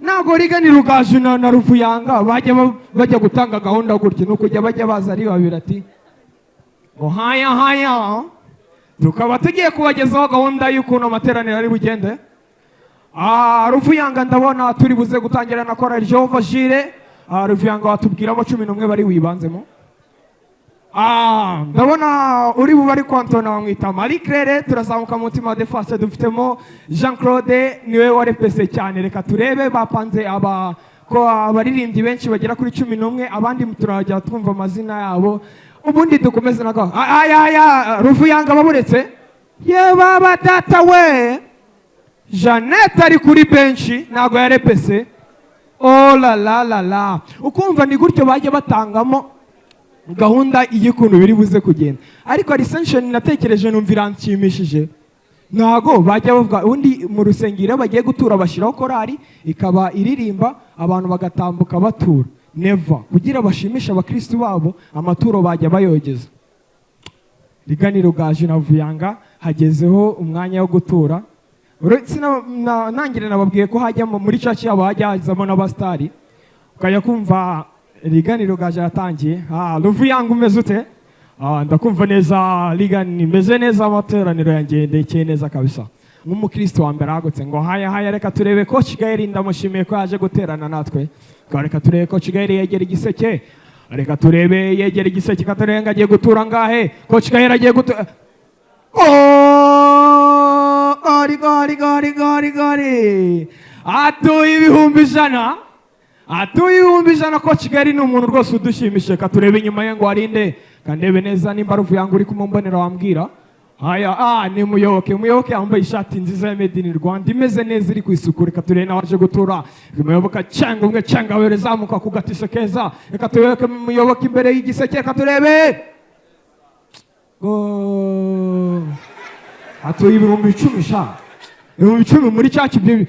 Ntabwo rigani Rugaju na Ruvuyanga bajya gutanga gahunda gutya no kujya bajya baza ari babiri ati ngo haya tukaba tugiye kubagezaho gahunda y'ukuntu amateraniro ari bugende. Ruvuyanga ndabona turi buze gutangira na korali Jehova Jire. Ruvuyanga watubwiramo 11 bari wibanzemo. Ndabona uri bubari kwantona wamwita Marie Claire. Turazamuka mu mutima de face dufitemo Jean Claude niwe warepese cyane. Reka turebe bapanze ko abaririmbyi benshi bagera kuri 11 abandi turajya twumva amazina yabo ubundi dukomeze nago. Ruvuyanga baburetse ye baba data we Jeannette ari kuri benshi nago yarepese. Oh la la la la, ukumva ni gutyo bajye batangamo gahunda y'ukuntu biri buze kugenda. Ariko essential natekereje numvira nshimishije nago bajya bavuga undi mu rusengero bagiye gutura bashiraho korali ikaba iririmba abantu bagatambuka batura never kugira bashimisha abakristo babo amaturo bajya bayogeza. Rigani Rugaju na Ruvuyanga hagezeho umwanya wo gutura. Nangire nababwiye ko hajya muri church yabo hajyazamo n'abastari ukajya kumva Rigani Rugaju yatangiye. Ruvuyanga umeze ute? Ndakumva neza Rigani meze neza amateraniro yanjye ndekeye neza kabisa nk'umukristo wa mbere agutse ngo haya reka turebe ko Kigali ndamushimiye ko yaje guterana natwe. Reka turebe ko Kigali yegera igiseke. Reka turebe yegera igiseke katurenga agiye gutura ngahe ko Kigali agiye gutura. Gari atuye ibihumbi ijana ko Kigali ni umuntu rwose udushimishe. Katurebe inyuma ye ngo arinde kandebe neza nimba Ruvuyanga uri kumumbonera wambwira. Ni muyoboke yambaye ishati nziza ya Made in Rwanda imeze neza iri ku isuku. Reka turebe nawaje gutura muyoboka cyangwa umwe cyangwa werezamuka ku gatisho keza. Reka turebe muyoboka imbere y'igiseke. Reka turebe atuye ibihumbi 10 ibihumbi 10 muri cyacu byo.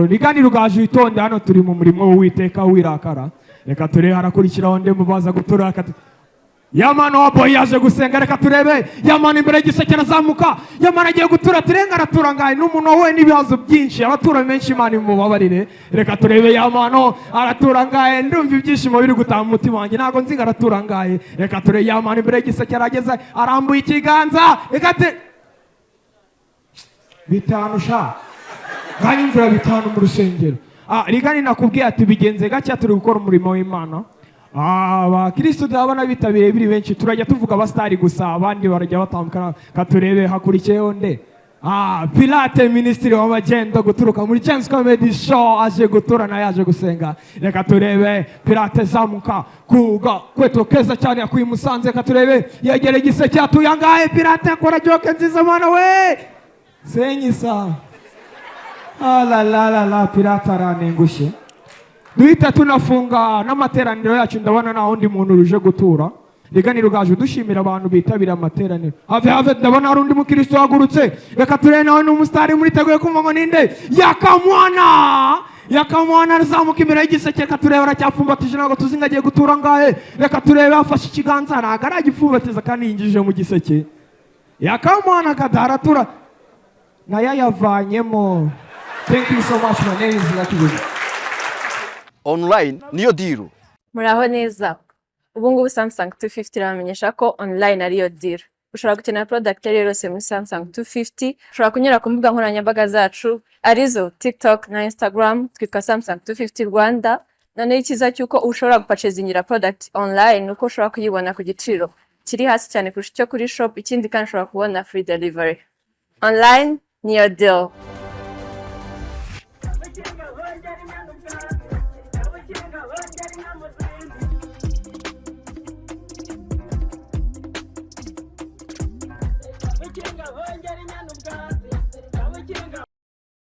Rigani Rugaju itonde hano turi mu murimo w'Uwiteka wirakara. Reka turebe harakurikiraho nde mubaza gutura. Yamana wa boy yaje gusenga. Reka turebe Yamana imbere y'igiseke nazamuka. Yamana agiye gutura turenga aratura ngaye n'umuntu we n'ibihazo byinshi abatura menshi Imana imubabarire. Reka turebe Yamana aratura ngaye ndumva ibyishimo biri gutaha mu mutima wanjye ntago nzinga aratura ngaye. Reka turebe Yamana imbere y'igiseke arageze arambuye ikiganza. Reka bitanu kandi imvura bitanu mu rusengero. Rigani nakubwiye ati bigenze gake turi gukora umurimo w'Imana. Abakristo ndabona bitabiriye biri benshi turajya tuvuga abastari gusa abandi barajya batambuka. Katurebe hakurikiyeho nde Pilate Ministry w'amagendo guturuka muri Chance Comedy Show aje guturana yaje gusenga. Reka turebe Pilate zamuka kuga kweto keza cyane yakuye Musanze. Reka turebe yegere igiseke atuye angahe Pilate akora joke nziza mwana we senyisa. La Pilate aranengushe. Duhita tunafunga n'amateraniro yacu ndabona na undi muntu ruje gutura. Rigani Rugaju dushimira abantu bitabira amateraniro. Have ndabona ari undi mukristo wagurutse. Reka turebe nawe n'umustari muri teguye kumva ngo ninde Yakamwana arazamuka imbere y'igiseke. Reka turebe aracyapfumbatije ntabwo tuzinga agiye gutura ngahe. Reka turebe afashe ikiganza ntabwo aragipfumbatiza kandi yinjije mu giseke. Yakamwana kadaratura nayo yavanyemo. Thank you so much. My name is Lucky. Online niyo deal. Muraho neza. Ubu ngubu Samsung 250 iramenyesha ko online ariyo deal. Ushobora gukenera product yose muri Samsung 250. Ushobora kunyura ku mbuga nkoranyambaga zacu arizo TikTok na Instagram twitwa Samsung 250 Rwanda. None ikiza cyuko ushobora gupurchasingira product online uko ushobora kuyibona ku giciro kiri hasi cyane kurusha icyo kuri shop. Ikindi kandi ushobora kubona free delivery. Online niyo deal.